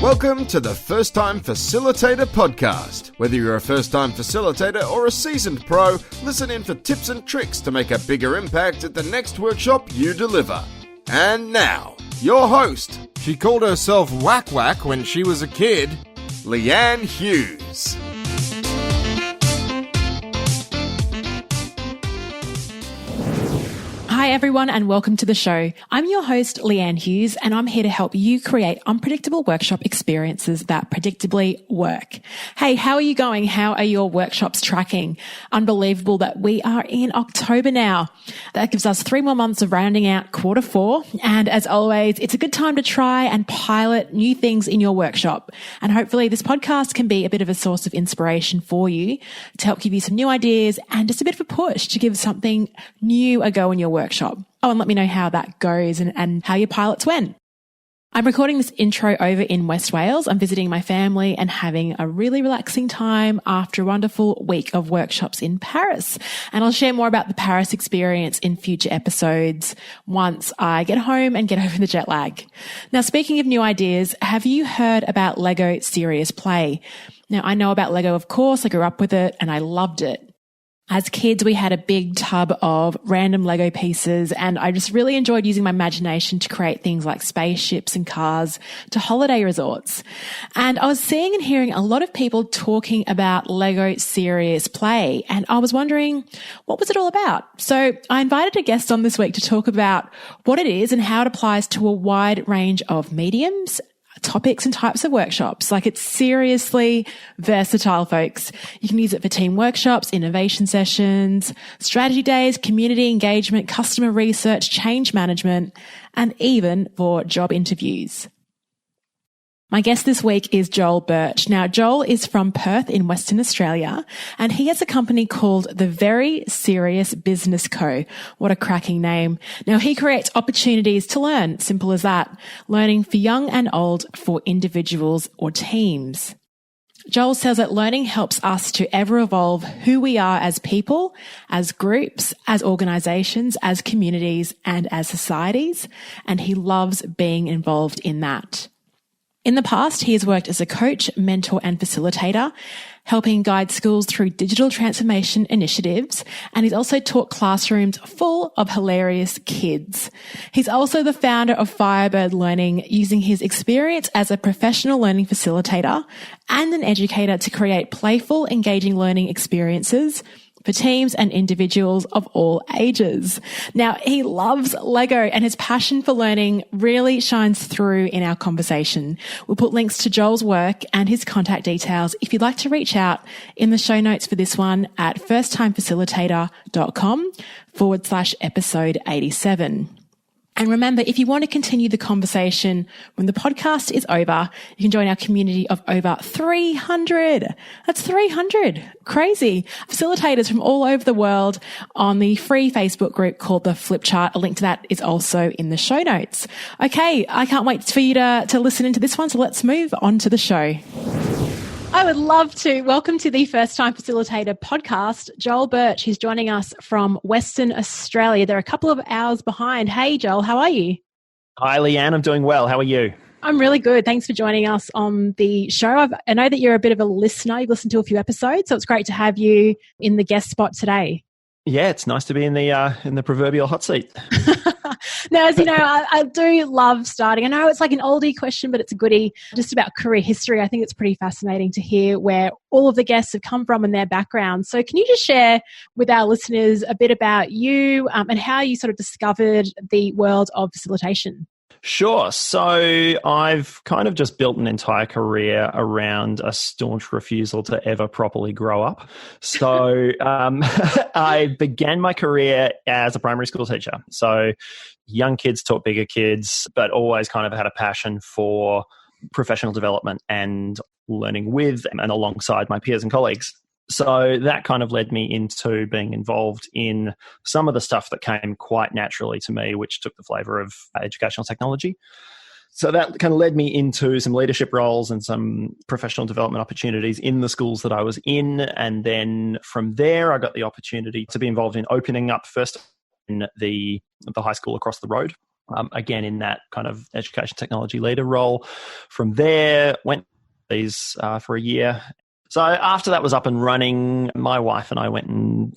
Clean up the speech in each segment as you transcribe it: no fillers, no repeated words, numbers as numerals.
Welcome to the First Time Facilitator podcast. Whether you're a first-time facilitator or a seasoned pro, listen in for tips and tricks to make a bigger impact at the next workshop you deliver. And now, your host. She called herself Whack Whack when she was a kid. Leanne Hughes. Hi everyone and welcome to the show. I'm your host Leanne Hughes and I'm here to help you create unpredictable workshop experiences that predictably work. Hey, how are you going? How are your workshops tracking? Unbelievable that we are in October now. That gives us 3 more months of rounding out Q4. And as always, it's a good time to try and pilot new things in your workshop. And hopefully this podcast can be a bit of a source of inspiration for you to help give you some new ideas and just a bit of a push to give something new a go in your workshop. Oh, and let me know how that goes and how your pilots went. I'm recording this intro over in West Wales. I'm visiting my family and having a really relaxing time after a wonderful week of workshops in Paris. And I'll share more about the Paris experience in future episodes once I get home and get over the jet lag. Now, speaking of new ideas, have you heard about Lego Serious Play? Now, I know about Lego, of course. I grew up with it and I loved it. As kids, we had a big tub of random Lego pieces, and I just really enjoyed using my imagination to create things like spaceships and cars to holiday resorts. And I was seeing and hearing a lot of people talking about Lego Serious Play, and I was wondering, what was it all about? So I invited a guest on this week to talk about what it is and how it applies to a wide range of mediums, topics and types of workshops. Like, it's seriously versatile, folks. You can use it for team workshops, innovation sessions, strategy days, community engagement, customer research, change management, and even for job interviews. My guest this week is Joel Birch. Now, Joel is from Perth in Western Australia, and he has a company called The Very Serious Business Co. What a cracking name. Now, he creates opportunities to learn, simple as that, learning for young and old, for individuals or teams. Joel says that learning helps us to ever evolve who we are as people, as groups, as organizations, as communities, and as societies, and he loves being involved in that. In the past, he has worked as a coach, mentor, and facilitator, helping guide schools through digital transformation initiatives, and he's also taught classrooms full of hilarious kids. He's also the founder of Firebird Learning, using his experience as a professional learning facilitator and an educator to create playful, engaging learning experiences for teams and individuals of all ages. Now, he loves Lego and his passion for learning really shines through in our conversation. We'll put links to Joel's work and his contact details if you'd like to reach out in the show notes for this one at firsttimefacilitator.com/episode 87. And remember, if you want to continue the conversation when the podcast is over, you can join our community of over 300. That's 300. Crazy. Facilitators from all over the world on the free Facebook group called The Flip Chart. A link to that is also in the show notes. Okay, I can't wait for you to listen into this one, so let's move on to the show. I would love to welcome to the First Time Facilitator podcast, Joel Birch. He's joining us from Western Australia. They're a couple of hours behind. Hey, Joel, how are you? Hi, Leanne. I'm doing well. How are you? I'm really good. Thanks for joining us on the show. I know that you're a bit of a listener. You've listened to a few episodes, so it's great to have you in the guest spot today. Yeah, it's nice to be in the proverbial hot seat. Now, as you know, I do love starting. I know it's like an oldie question, but it's a goodie, just about career history. I think it's pretty fascinating to hear where all of the guests have come from and their backgrounds. So can you just share with our listeners a bit about you and how you sort of discovered the world of facilitation? Sure. So I've kind of just built an entire career around a staunch refusal to ever properly grow up. So I began my career as a primary school teacher. So young kids taught bigger kids, but always kind of had a passion for professional development and learning with and alongside my peers and colleagues. So that kind of led me into being involved in some of the stuff that came quite naturally to me, which took the flavor of educational technology. So that kind of led me into some leadership roles and some professional development opportunities in the schools that I was in. And then from there, I got the opportunity to be involved in opening up first in the high school across the road. again in that kind of education technology leader role. From there, went these for a year. So after that was up and running, my wife and I went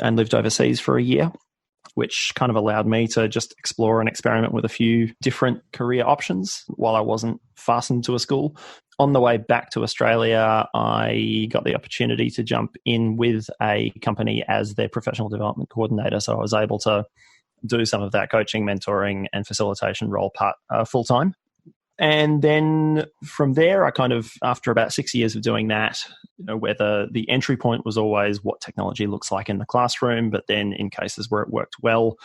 and lived overseas for a year, which kind of allowed me to just explore and experiment with a few different career options while I wasn't fastened to a school. On the way back to Australia, I got the opportunity to jump in with a company as their professional development coordinator. So I was able to do some of that coaching, mentoring, and facilitation role part full-time. And then from there, I kind of, after about 6 years of doing that, where the entry point was always what technology looks like in the classroom, but then in cases where it worked well,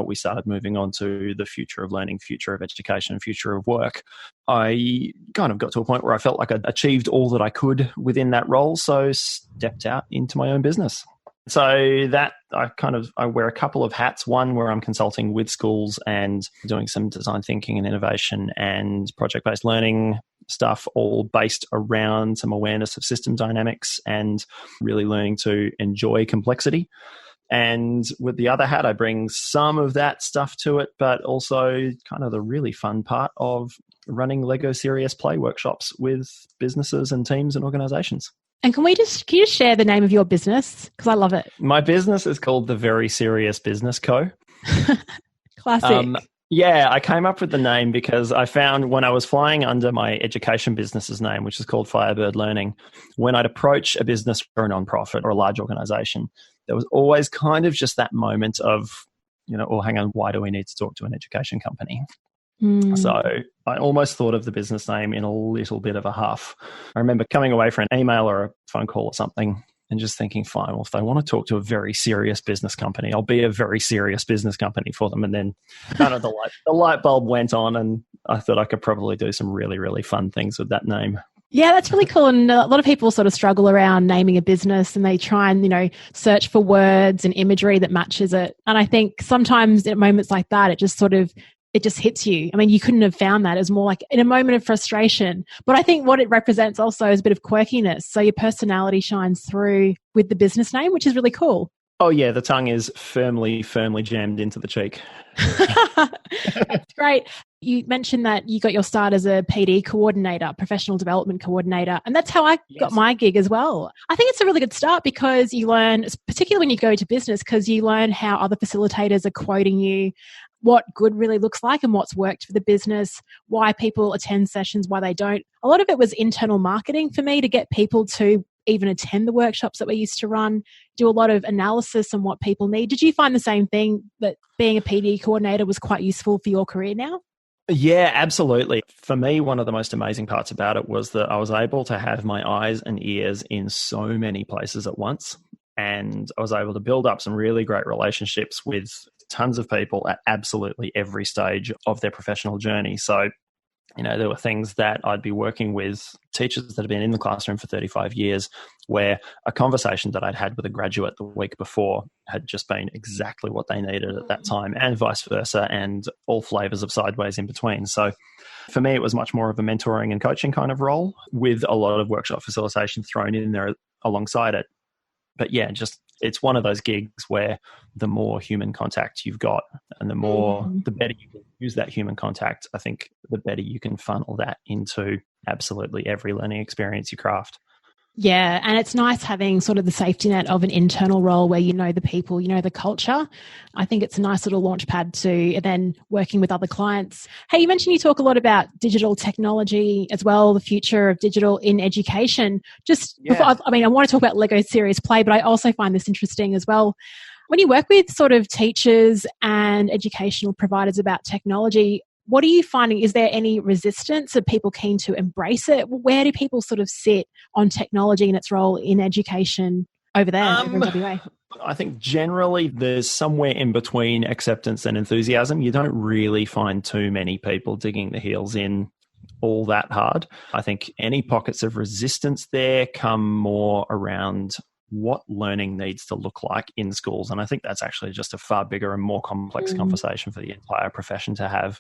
we started moving on to the future of learning, future of education, future of work. I kind of got to a point where I felt like I'd achieved all that I could within that role, so stepped out into my own business. So that I wear a couple of hats. One where I'm consulting with schools and doing some design thinking and innovation and project-based learning stuff, all based around some awareness of system dynamics and really learning to enjoy complexity. And with the other hat, I bring some of that stuff to it, but also kind of the really fun part of running Lego Serious Play workshops with businesses and teams and organizations. And can you just share the name of your business? Because I love it. My business is called The Very Serious Business Co. Classic. Yeah, I came up with the name because I found when I was flying under my education business's name, which is called Firebird Learning, when I'd approach a business or a nonprofit or a large organization, there was always kind of just that moment of, oh, hang on, why do we need to talk to an education company? So I almost thought of the business name in a little bit of a huff. I remember coming away from an email or a phone call or something and just thinking, fine, well, if they want to talk to a very serious business company, I'll be a very serious business company for them. And then kind of the light bulb went on, and I thought I could probably do some really, really fun things with that name. Yeah, that's really cool. And a lot of people sort of struggle around naming a business, and they try and, search for words and imagery that matches it. And I think sometimes at moments like that, it just hits you. I mean, you couldn't have found that. It was more like in a moment of frustration. But I think what it represents also is a bit of quirkiness. So your personality shines through with the business name, which is really cool. Oh, yeah. The tongue is firmly jammed into the cheek. That's great. You mentioned that you got your start as a PD coordinator, professional development coordinator. And that's how I got my gig as well. I think it's a really good start because you learn, particularly when you go to business, because you learn how other facilitators are quoting you, what good really looks like and what's worked for the business, why people attend sessions, why they don't. A lot of it was internal marketing for me to get people to even attend the workshops that we used to run, do a lot of analysis on what people need. Did you find the same thing, that being a PD coordinator was quite useful for your career now? Yeah, absolutely. For me, one of the most amazing parts about it was that I was able to have my eyes and ears in so many places at once. And I was able to build up some really great relationships with tons of people at absolutely every stage of their professional journey. So, there were things that I'd be working with teachers that had been in the classroom for 35 years, where a conversation that I'd had with a graduate the week before had just been exactly what they needed at that time, and vice versa, and all flavors of sideways in between. So for me, it was much more of a mentoring and coaching kind of role with a lot of workshop facilitation thrown in there alongside it. But yeah, it's one of those gigs where the more human contact you've got and the better you can use that human contact, I think the better you can funnel that into absolutely every learning experience you craft. Yeah, and it's nice having sort of the safety net of an internal role where you know the people, the culture. I think it's a nice little launch pad to then working with other clients. Hey, you mentioned you talk a lot about digital technology as well, the future of digital in education. Before, I want to talk about Lego Serious Play, but I also find this interesting as well. When you work with sort of teachers and educational providers about technology, what are you finding? Is there any resistance? Are people keen to embrace it? Where do people sort of sit on technology and its role in education over there, over in WA? I think generally there's somewhere in between acceptance and enthusiasm. You don't really find too many people digging the heels in all that hard. I think any pockets of resistance there come more around what learning needs to look like in schools. And I think that's actually just a far bigger and more complex conversation for the entire profession to have,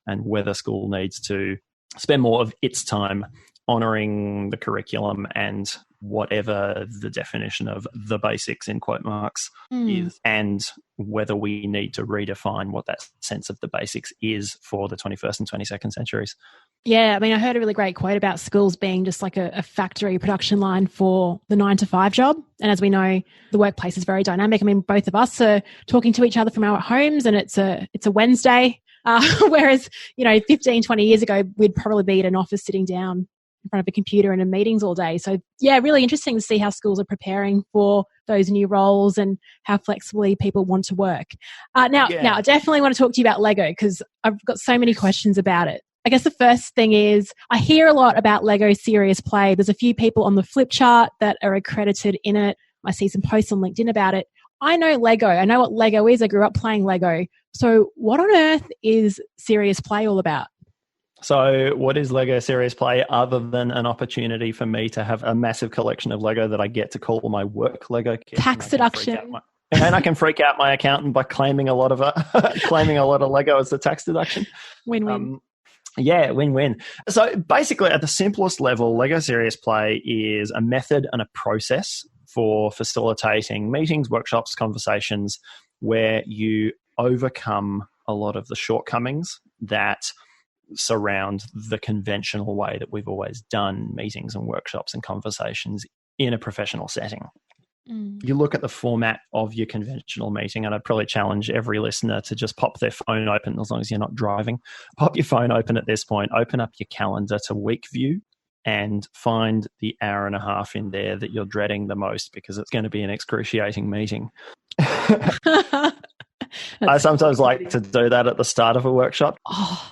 and whether school needs to spend more of its time honouring the curriculum and whatever the definition of the basics in quote marks is, and whether we need to redefine what that sense of the basics is for the 21st and 22nd centuries. Yeah, I mean, I heard a really great quote about schools being just like a factory production line for the 9-to-5 job. And as we know, the workplace is very dynamic. I mean, both of us are talking to each other from our homes, and it's a Wednesday. Whereas, 15, 20 years ago, we'd probably be at an office sitting down in front of a computer and in meetings all day. So yeah, really interesting to see how schools are preparing for those new roles and how flexibly people want to work. Now, I definitely want to talk to you about Lego because I've got so many questions about it. I guess the first thing is I hear a lot about Lego Serious Play. There's a few people on the flip chart that are accredited in it. I see some posts on LinkedIn about it. I know Lego. I know what Lego is. I grew up playing Lego. So what on earth is Serious Play all about? So what is Lego Serious Play other than an opportunity for me to have a massive collection of Lego that I get to call my work Lego kit? Tax deduction. And I can freak out my accountant by claiming a lot of Lego as a tax deduction. Win-win. Win-win. So basically at the simplest level, Lego Serious Play is a method and a process for facilitating meetings, workshops, conversations where you overcome a lot of the shortcomings that surround the conventional way that we've always done meetings and workshops and conversations in a professional setting. You look at the format of your conventional meeting, and I'd probably challenge every listener to just pop their phone open, as long as you're not driving. Pop your phone open at this point, open up your calendar to week view, and find the hour and a half in there that you're dreading the most because it's going to be an excruciating meeting. I sometimes like to do that at the start of a workshop,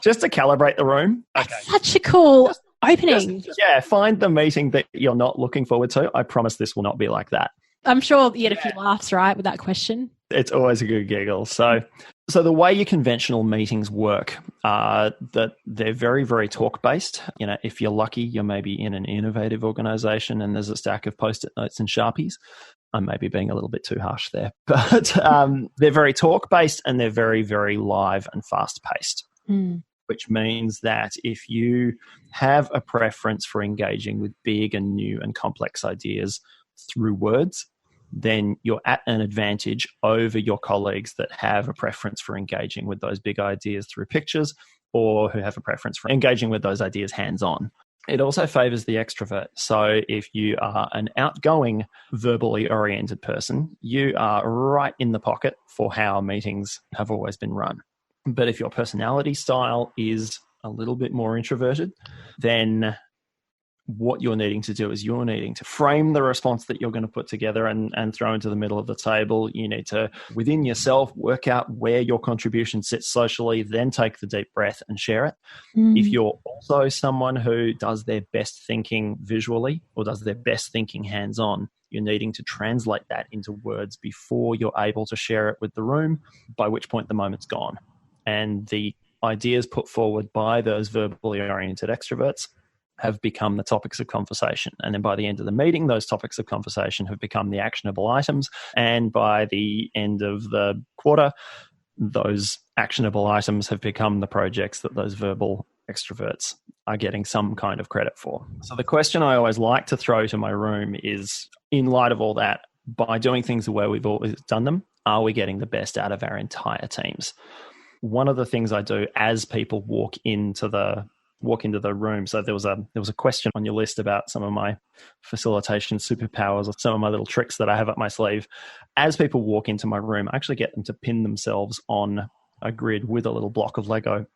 just to calibrate the room. That's such a cool opening. Find the meeting that you're not looking forward to. I promise this will not be like that. I'm sure you had a few laughs, right, with that question? It's always a good giggle. So the way your conventional meetings work, that they're very, very talk-based. If you're lucky, you're maybe in an innovative organization and there's a stack of Post-it notes and Sharpies. I may be being a little bit too harsh there. But they're very talk-based and they're very, very live and fast-paced, which means that if you have a preference for engaging with big and new and complex ideas through words, then you're at an advantage over your colleagues that have a preference for engaging with those big ideas through pictures or who have a preference for engaging with those ideas hands-on. It also favors the extrovert. So if you are an outgoing, verbally oriented person, you are right in the pocket for how meetings have always been run. But if your personality style is a little bit more introverted, then what you're needing to do is you're needing to frame the response that you're going to put together and throw into the middle of the table. You need to, within yourself, work out where your contribution sits socially, then take the deep breath and share it. If you're also someone who does their best thinking visually or does their best thinking hands-on, you're needing to translate that into words before you're able to share it with the room, by which point the moment's gone. And the ideas put forward by those verbally oriented extroverts have become the topics of conversation. And then by the end of the meeting, those topics of conversation have become the actionable items. And by the end of the quarter, those actionable items have become the projects that those verbal extroverts are getting some kind of credit for. So the question I always like to throw to my room is, in light of all that, by doing things the way we've always done them, are we getting the best out of our entire teams? One of the things I do as people walk into the room. So there was a question on your list about some of my facilitation superpowers or some of my little tricks that I have up my sleeve. As people walk into my room, I actually get them to pin themselves on a grid with a little block of Lego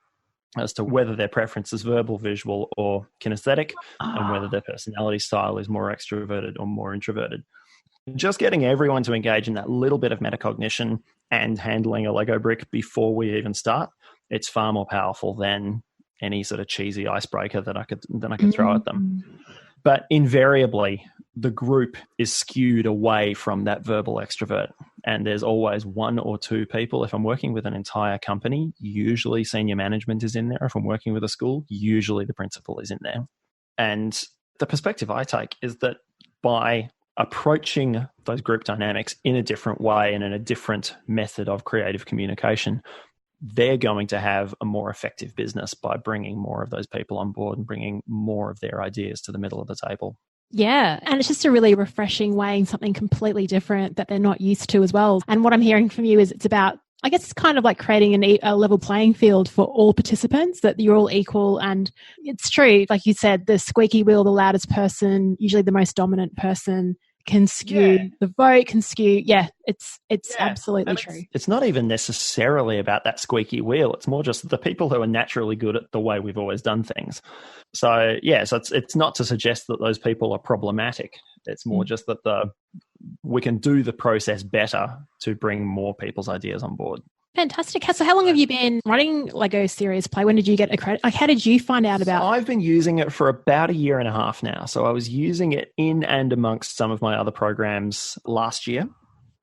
as to whether their preference is verbal, visual, or kinesthetic, and whether their personality style is more extroverted or more introverted. Just getting everyone to engage in that little bit of metacognition and handling a Lego brick before we even start, it's far more powerful than any sort of cheesy icebreaker that I could throw at them. But invariably, the group is skewed away from that verbal extrovert. And there's always one or two people. If I'm working with an entire company, usually senior management is in there. If I'm working with a school, usually the principal is in there. And the perspective I take is that by approaching those group dynamics in a different way and in a different method of creative communication, they're going to have a more effective business by bringing more of those people on board and bringing more of their ideas to the middle of the table. Yeah. And it's just a really refreshing way and something completely different that they're not used to as well. And what I'm hearing from you is it's about, I guess it's kind of like creating a level playing field for all participants, that you're all equal. And it's true, like you said, the squeaky wheel, the loudest person, usually the most dominant person, can skew the vote, can skew. Yeah, it's absolutely true. It's not even necessarily about that squeaky wheel. It's more just the people who are naturally good at the way we've always done things. So it's not to suggest that those people are problematic. It's more just that we can do the process better to bring more people's ideas on board. Fantastic. So how long have you been running Lego Serious Play? When did you get a credit? Like, how did you find out about it? I've been using it for about 1.5 years now. So I was using it in and amongst some of my other programs last year.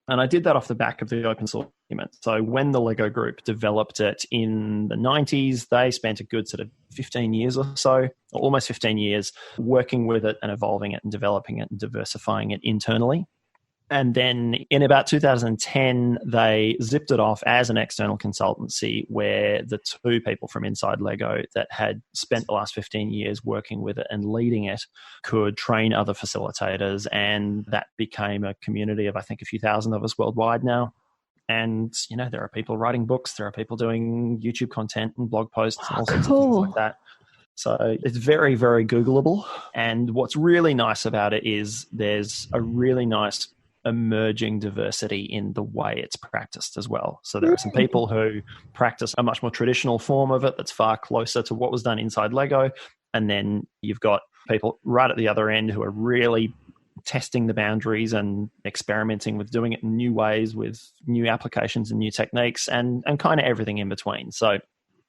And I did that off the back of the open source document. So when the Lego group developed it in the 90s, they spent a good sort of 15 years or so, or almost 15 years, working with it and evolving it and developing it and diversifying it internally. And then in about 2010, they zipped it off as an external consultancy where the two people from inside Lego that had spent the last 15 years working with it and leading it could train other facilitators. And that became a community of, I think, a few thousand of us worldwide now. And, there are people writing books, there are people doing YouTube content and blog posts and all sorts of things like that. So it's very, very Googleable. And what's really nice about it is there's a really nice emerging diversity in the way it's practiced as well. So there are some people who practice a much more traditional form of it that's far closer to what was done inside Lego. And then you've got people right at the other end who are really testing the boundaries and experimenting with doing it in new ways with new applications and new techniques and kind of everything in between. So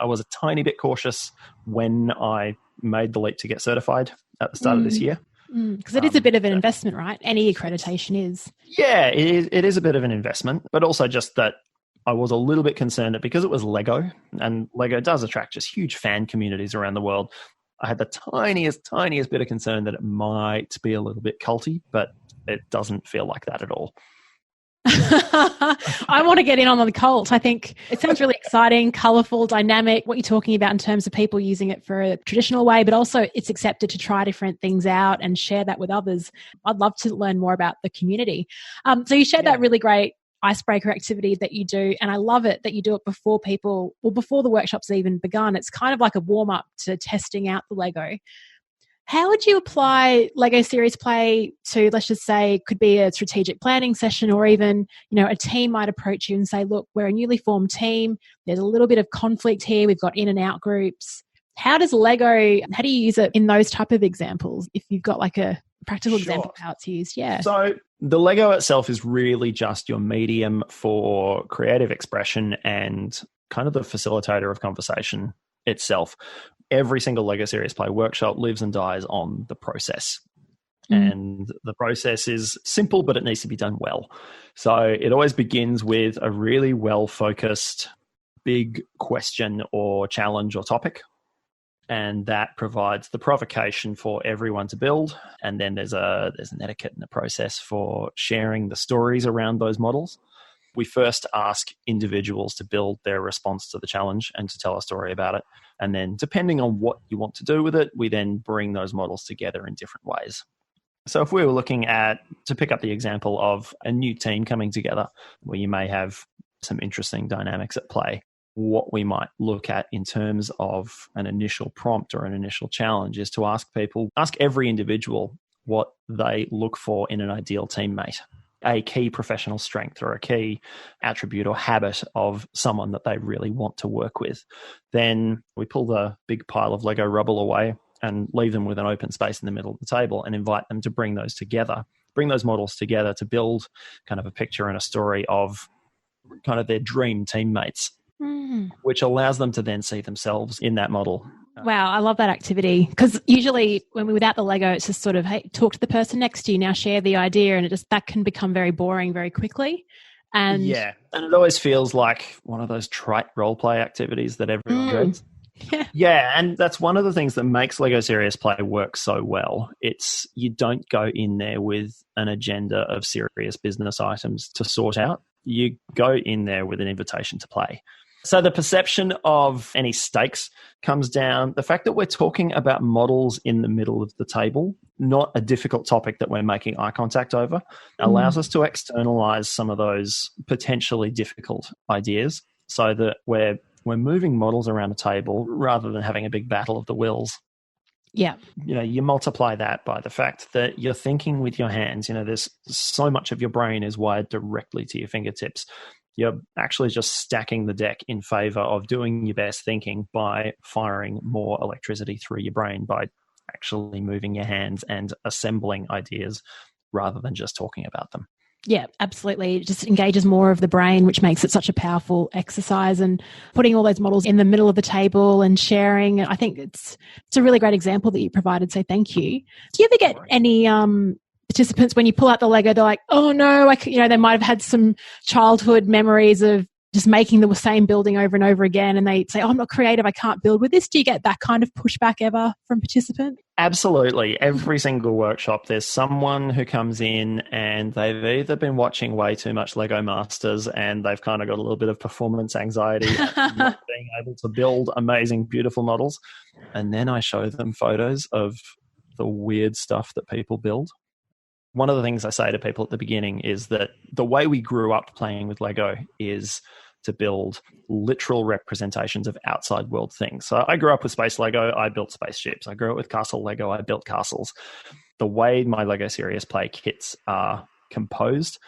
I was a tiny bit cautious when I made the leap to get certified at the start of this year. Because it is a bit of an investment, right? Any accreditation is. Yeah, it is a bit of an investment, but also just that I was a little bit concerned that because it was Lego, and Lego does attract just huge fan communities around the world, I had the tiniest bit of concern that it might be a little bit culty, but it doesn't feel like that at all. I want to get in on the cult. I think it sounds really exciting, colourful, dynamic, what you're talking about in terms of people using it for a traditional way, but also it's accepted to try different things out and share that with others. I'd love to learn more about the community. So you shared that really great icebreaker activity that you do, and I love it that you do it before the workshop's even begun. It's kind of like a warm-up to testing out the Lego. How would you apply Lego Serious Play to, let's just say, could be a strategic planning session, or even, a team might approach you and say, look, we're a newly formed team. There's a little bit of conflict here. We've got in and out groups. How do you use it in those type of examples? If you've got like a practical example of how it's used. Yeah. So the Lego itself is really just your medium for creative expression and kind of the facilitator of conversation itself. Every single Lego Serious Play workshop lives and dies on the process. And the process is simple, but it needs to be done well. So it always begins with a really well-focused big question or challenge or topic. And that provides the provocation for everyone to build. And then there's an etiquette and a process for sharing the stories around those models. We first ask individuals to build their response to the challenge and to tell a story about it. And then depending on what you want to do with it, we then bring those models together in different ways. So if we were looking at, to pick up the example of a new team coming together, where you may have some interesting dynamics at play, what we might look at in terms of an initial prompt or an initial challenge is to ask every individual what they look for in an ideal teammate, a key professional strength or a key attribute or habit of someone that they really want to work with. Then we pull the big pile of Lego rubble away and leave them with an open space in the middle of the table and invite them to bring those models together to build kind of a picture and a story of kind of their dream teammates, which allows them to then see themselves in that model. Wow, I love that activity, because usually when we're without the Lego, it's just sort of, hey, talk to the person next to you, now share the idea, and that can become very boring very quickly. And it always feels like one of those trite role play activities that everyone dreads. Yeah, and that's one of the things that makes Lego Serious Play work so well. It's you don't go in there with an agenda of serious business items to sort out. You go in there with an invitation to play. So the perception of any stakes comes down. The fact that we're talking about models in the middle of the table, not a difficult topic that we're making eye contact over, allows us to externalize some of those potentially difficult ideas so that we're moving models around a table rather than having a big battle of the wills. Yeah. You multiply that by the fact that you're thinking with your hands. There's so much of your brain is wired directly to your fingertips. You're actually just stacking the deck in favor of doing your best thinking by firing more electricity through your brain, by actually moving your hands and assembling ideas rather than just talking about them. Yeah, absolutely. It just engages more of the brain, which makes it such a powerful exercise, and putting all those models in the middle of the table and sharing. I think it's a really great example that you provided. So thank you. Do you ever get any participants when you pull out the Lego, they're like, oh no, they might have had some childhood memories of just making the same building over and over again, and they say, oh, I'm not creative, I can't build with this. Do you get that kind of pushback ever from participants? Absolutely. Every single workshop, there's someone who comes in and they've either been watching way too much Lego Masters and they've kind of got a little bit of performance anxiety not being able to build amazing, beautiful models. And then I show them photos of the weird stuff that people build. One of the things I say to people at the beginning is that the way we grew up playing with Lego is to build literal representations of outside world things. So I grew up with space Lego, I built spaceships. I grew up with castle Lego, I built castles. The way my Lego Serious Play kits are composed,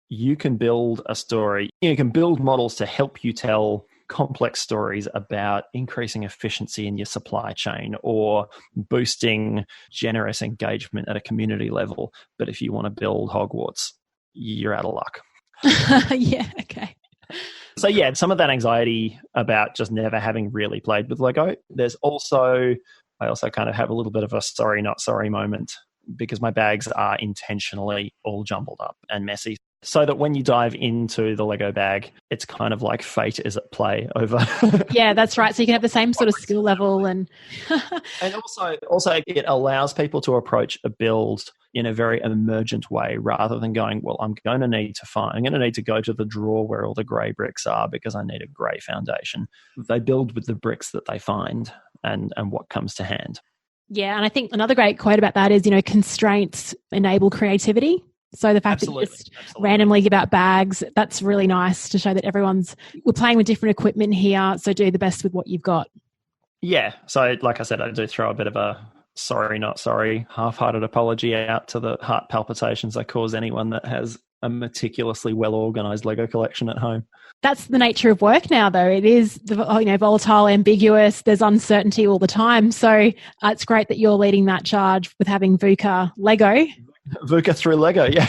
you can build a story, you can build models to help you tell complex stories about increasing efficiency in your supply chain or boosting generous engagement at a community level. But if you want to build Hogwarts, you're out of luck. Yeah, okay. So yeah, some of that anxiety about just never having really played with Lego. I also kind of have a little bit of a sorry, not sorry moment because my bags are intentionally all jumbled up and messy. So that when you dive into the Lego bag, it's kind of like fate is at play over. Yeah, that's right. So you can have the same sort of skill level. And also it allows people to approach a build in a very emergent way rather than going, well, I'm going to need to go to the drawer where all the grey bricks are because I need a grey foundation. They build with the bricks that they find and what comes to hand. Yeah, and I think another great quote about that is, constraints enable creativity. So the fact that you just randomly give out bags, that's really nice to show that we're playing with different equipment here, so do the best with what you've got. Yeah. So like I said, I do throw a bit of a sorry, not sorry, half-hearted apology out to the heart palpitations I cause anyone that has a meticulously well-organised Lego collection at home. That's the nature of work now, though. It is volatile, ambiguous. There's uncertainty all the time. So it's great that you're leading that charge with having VUCA Lego. VUCA through Lego, yeah.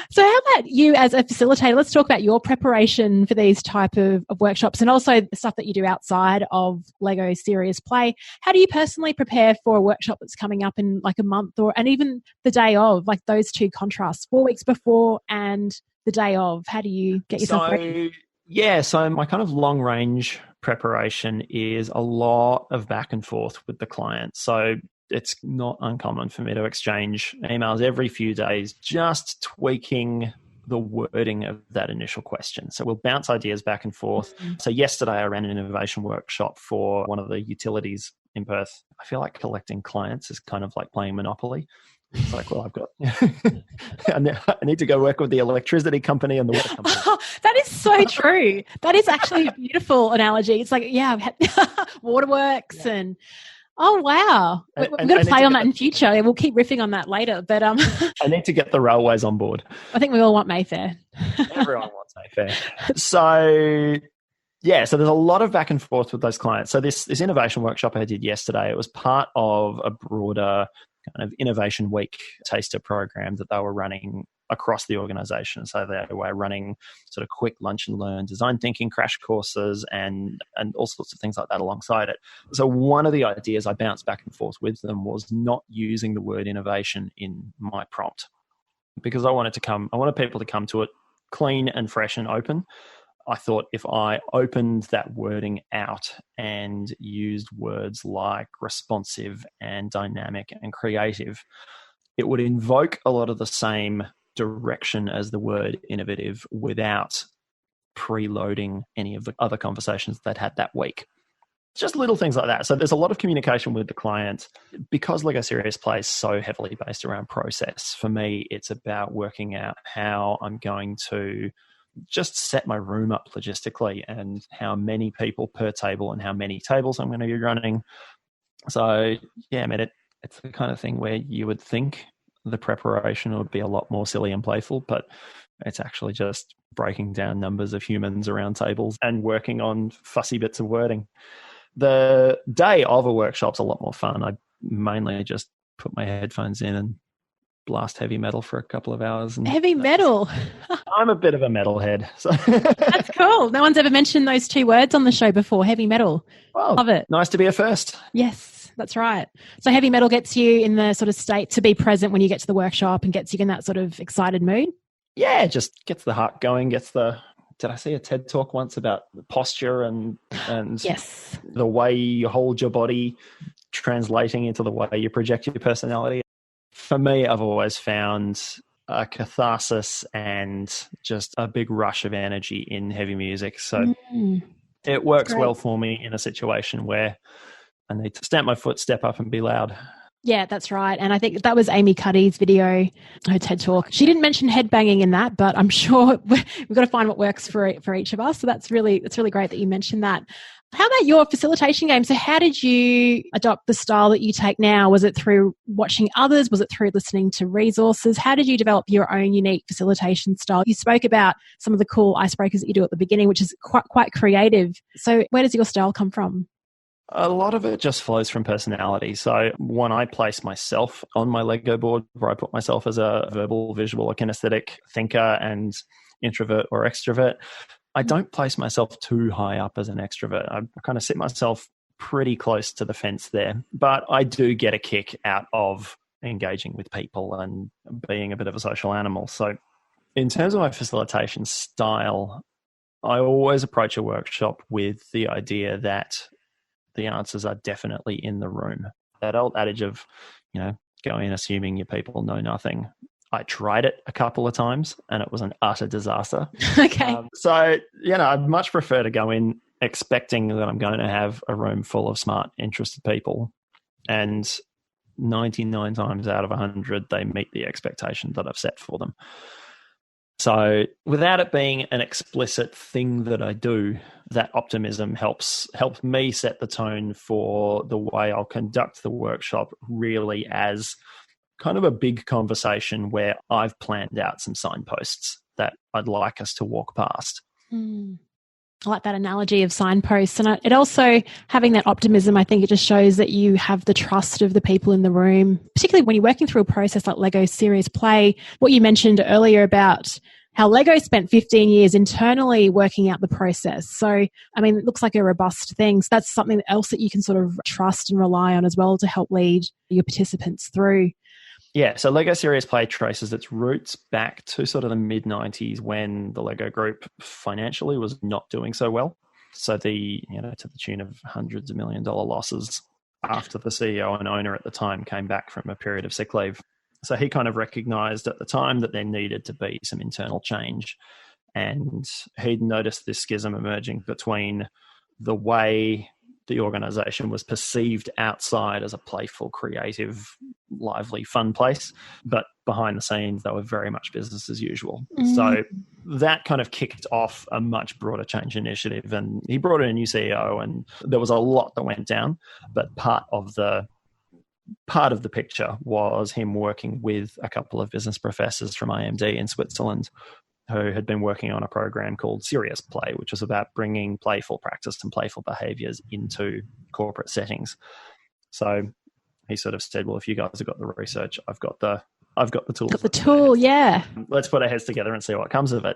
So how about you as a facilitator? Let's talk about your preparation for these type of workshops and also the stuff that you do outside of Lego Serious Play. How do you personally prepare for a workshop that's coming up in like a month and even the day of, like those two contrasts, 4 weeks before and the day of? How do you get yourself ready? Yeah, so my kind of long range preparation is a lot of back and forth with the client. So it's not uncommon for me to exchange emails every few days, just tweaking the wording of that initial question. So we'll bounce ideas back and forth. So yesterday I ran an innovation workshop for one of the utilities in Perth. I feel like collecting clients is kind of like playing Monopoly. It's like, well, I need to go work with the electricity company and the water company. Oh, that is so true. That is actually a beautiful analogy. It's like, yeah, I've had waterworks and... Oh, wow. We're going to play on that in future. We'll keep riffing on that later. But I need to get the railways on board. I think we all want Mayfair. Everyone wants Mayfair. So there's a lot of back and forth with those clients. So this innovation workshop I did yesterday, it was part of a broader kind of Innovation Week taster program that they were running across the organization. So they were running sort of quick lunch and learn design thinking crash courses and all sorts of things like that alongside it. So one of the ideas I bounced back and forth with them was not using the word innovation in my prompt because I wanted people to come to it clean and fresh and open. I thought if I opened that wording out and used words like responsive and dynamic and creative, it would invoke a lot of the same direction as the word innovative without preloading any of the other conversations they'd had that week. Just little things like that. So there's a lot of communication with the client. Because Lego Serious Play is so heavily based around process, for me, it's about working out how I'm going to just set my room up logistically and how many people per table and how many tables I'm going to be running. So, yeah, I mean, it's the kind of thing where you would think the preparation would be a lot more silly and playful, but it's actually just breaking down numbers of humans around tables and working on fussy bits of wording. The day of a workshop's a lot more fun. I mainly just put my headphones in and blast heavy metal for a couple of hours. And heavy metal? I'm a bit of a metalhead. So. That's cool. No one's ever mentioned those two words on the show before, heavy metal. Well, love it. Nice to be a first. Yes, that's right. So heavy metal gets you in the sort of state to be present when you get to the workshop and gets you in that sort of excited mood? Yeah, just gets the heart going, did I see a TED talk once about posture and yes, the way you hold your body translating into the way you project your personality? For me, I've always found a catharsis and just a big rush of energy in heavy music. So it works well for me in a situation where I need to stamp my foot, step up and be loud. Yeah, that's right. And I think that was Amy Cuddy's video, her TED Talk. She didn't mention headbanging in that, but I'm sure we've got to find what works for each of us. So it's really great that you mentioned that. How about your facilitation game? So how did you adopt the style that you take now? Was it through watching others? Was it through listening to resources? How did you develop your own unique facilitation style? You spoke about some of the cool icebreakers that you do at the beginning, which is quite creative. So where does your style come from? A lot of it just flows from personality. So when I place myself on my Lego board, where I put myself as a verbal, visual, or kinesthetic thinker and introvert or extrovert, I don't place myself too high up as an extrovert. I kind of sit myself pretty close to the fence there. But I do get a kick out of engaging with people and being a bit of a social animal. So in terms of my facilitation style, I always approach a workshop with the idea that the answers are definitely in the room. That old adage of, go in assuming your people know nothing. I tried it a couple of times and it was an utter disaster. Okay. So, I'd much prefer to go in expecting that I'm going to have a room full of smart, interested people. And 99 times out of 100, they meet the expectation that I've set for them. So without it being an explicit thing that I do, that optimism helps me set the tone for the way I'll conduct the workshop, really as kind of a big conversation where I've planned out some signposts that I'd like us to walk past. I like that analogy of signposts. And it also, having that optimism, I think it just shows that you have the trust of the people in the room, particularly when you're working through a process like Lego Serious Play. What you mentioned earlier about how Lego spent 15 years internally working out the process. So, I mean, it looks like a robust thing. So that's something else that you can sort of trust and rely on as well to help lead your participants through. Yeah, so Lego Serious Play traces its roots back to sort of the mid-90s when the Lego group financially was not doing so well. So to the tune of hundreds of $1 million losses after the CEO and owner at the time came back from a period of sick leave. So he kind of recognized at the time that there needed to be some internal change. And he'd noticed this schism emerging between the way the organization was perceived outside as a playful, creative, lively, fun place, but behind the scenes, they were very much business as usual. So that kind of kicked off a much broader change initiative, and he brought in a new CEO, and there was a lot that went down, but part of the picture was him working with a couple of business professors from IMD in Switzerland who had been working on a program called Serious Play, which was about bringing playful practice and playful behaviors into corporate settings. So he sort of said, well, if you guys have got the research, I've got the tools. Got the tool, yeah. Let's put our heads together and see what comes of it.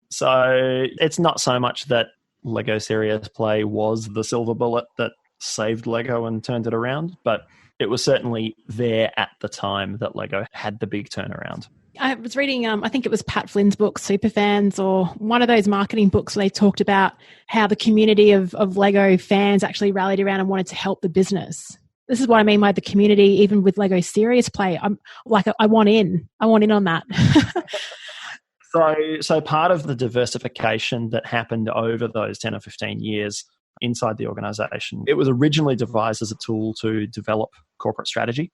So it's not so much that Lego Serious Play was the silver bullet that saved Lego and turned it around, but it was certainly there at the time that Lego had the big turnaround. I was reading, I think it was Pat Flynn's book, Superfans, or one of those marketing books where they talked about how the community of Lego fans actually rallied around and wanted to help the business. This is what I mean by the community, even with Lego Serious Play. I want in on that. So part of the diversification that happened over those 10 or 15 years inside the organization, it was originally devised as a tool to develop corporate strategy.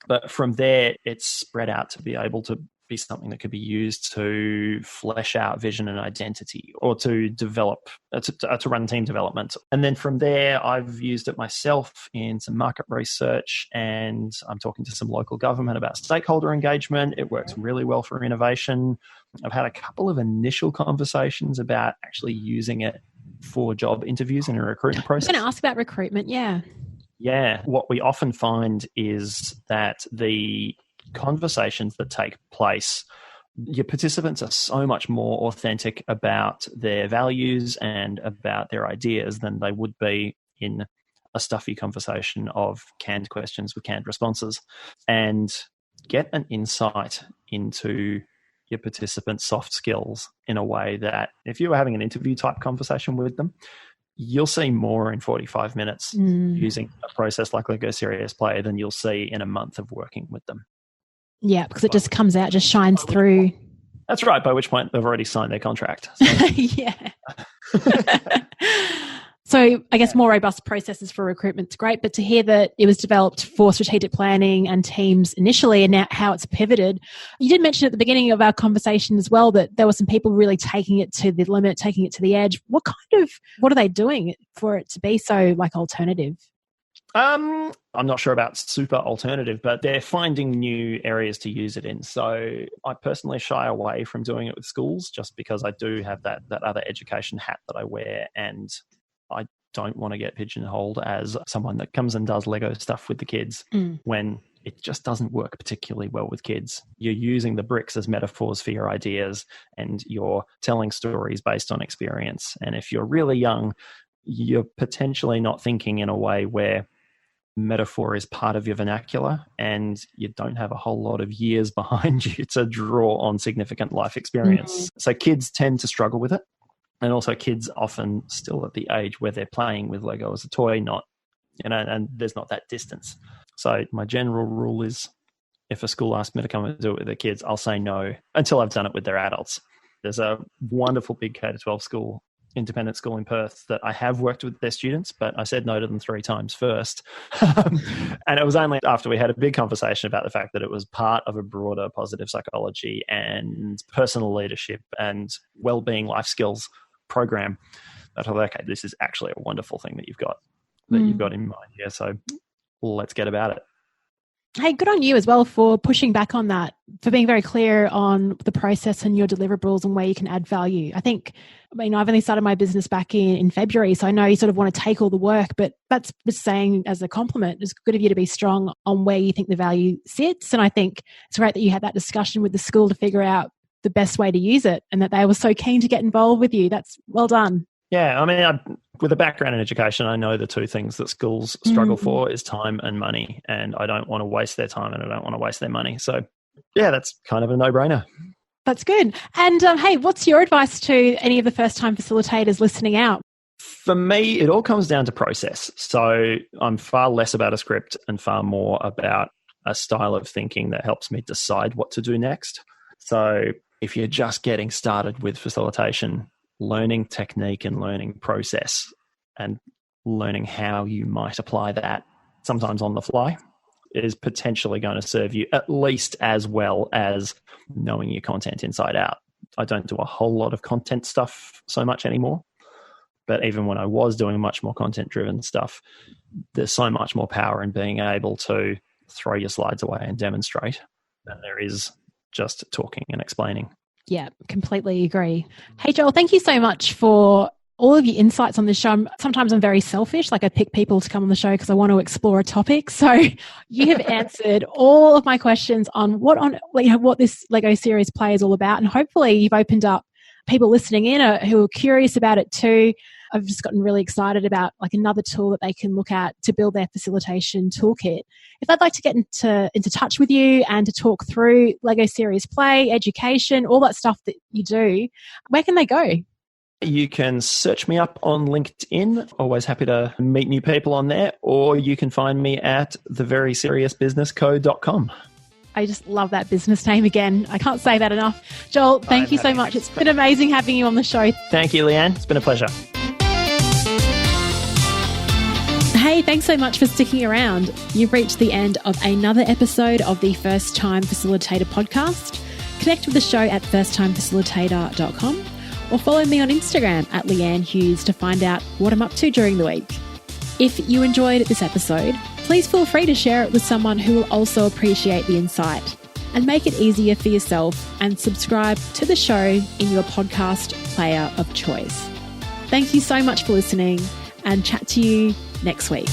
But from there, it's spread out to be able to be something that could be used to flesh out vision and identity, or to develop, to run team development. And then from there, I've used it myself in some market research, and I'm talking to some local government about stakeholder engagement. It works really well for innovation. I've had a couple of initial conversations about actually using it for job interviews in a recruitment process. I'm going to ask about recruitment, yeah. Yeah. What we often find is that the conversations that take place, your participants are so much more authentic about their values and about their ideas than they would be in a stuffy conversation of canned questions with canned responses, and get an insight into your participants' soft skills in a way that if you were having an interview type conversation with them, you'll see more in 45 minutes using a process like Lego Serious Play than you'll see in a month of working with them. Yeah, because it just comes out, just shines through. That's right, by which point they've already signed their contract. So. Yeah. So I guess more robust processes for recruitment is great, but to hear that it was developed for strategic planning and teams initially, and now how it's pivoted. You did mention at the beginning of our conversation as well that there were some people really taking it to the limit, taking it to the edge. What are they doing for it to be so alternative? I'm not sure about super alternative, but they're finding new areas to use it in. So I personally shy away from doing it with schools just because I do have that other education hat that I wear, and I don't want to get pigeonholed as someone that comes and does Lego stuff with the kids when it just doesn't work particularly well with kids. You're using the bricks as metaphors for your ideas, and you're telling stories based on experience. And if you're really young, you're potentially not thinking in a way where metaphor is part of your vernacular, and you don't have a whole lot of years behind you to draw on significant life experience. So kids tend to struggle with it. And also kids often still at the age where they're playing with Lego as a toy, and there's not that distance. So my general rule is if a school asks me to come and do it with their kids, I'll say no until I've done it with their adults. There's a wonderful big K-12 school, independent school in Perth, that I have worked with their students, but I said no to them 3 times first. And it was only after we had a big conversation about the fact that it was part of a broader positive psychology and personal leadership and well-being life skills program that I thought, okay, this is actually a wonderful thing that you've got in mind here. So let's get about it. Hey, good on you as well for pushing back on that, for being very clear on the process and your deliverables and where you can add value. I've only started my business back in February, so I know you sort of want to take all the work, but that's just saying as a compliment. It's good of you to be strong on where you think the value sits. And I think it's great that you had that discussion with the school to figure out the best way to use it, and that they were so keen to get involved with you. That's well done. Yeah, with a background in education, I know the 2 things that schools struggle for is time and money, and I don't want to waste their time and I don't want to waste their money. So, yeah, that's kind of a no-brainer. That's good. And hey, what's your advice to any of the first-time facilitators listening out? For me, it all comes down to process. So I'm far less about a script and far more about a style of thinking that helps me decide what to do next. So if you're just getting started with facilitation, learning technique and learning process and learning how you might apply that sometimes on the fly is potentially going to serve you at least as well as knowing your content inside out. I don't do a whole lot of content stuff so much anymore, but even when I was doing much more content-driven stuff, there's so much more power in being able to throw your slides away and demonstrate than there is just talking and explaining. Yeah, completely agree. Hey, Joel, thank you so much for all of your insights on this show. Sometimes I'm very selfish, like I pick people to come on the show because I want to explore a topic. So you have answered all of my questions on what this Lego Serious Play is all about. And hopefully you've opened up people listening in who are curious about it too. I've just gotten really excited about another tool that they can look at to build their facilitation toolkit. If they'd like to get into touch with you and to talk through Lego Serious Play, education, all that stuff that you do, where can they go? You can search me up on LinkedIn. Always happy to meet new people on there. Or you can find me at theveryseriousbusinessco.com. I just love that business name again. I can't say that enough. Joel, thank you so much. It's been amazing having you on the show. Thank you, Leanne. It's been a pleasure. Hey, thanks so much for sticking around. You've reached the end of another episode of the First Time Facilitator podcast. Connect with the show at firsttimefacilitator.com or follow me on Instagram at Leanne Hughes to find out what I'm up to during the week. If you enjoyed this episode, please feel free to share it with someone who will also appreciate the insight, and make it easier for yourself and subscribe to the show in your podcast player of choice. Thank you so much for listening, and chat to you next week.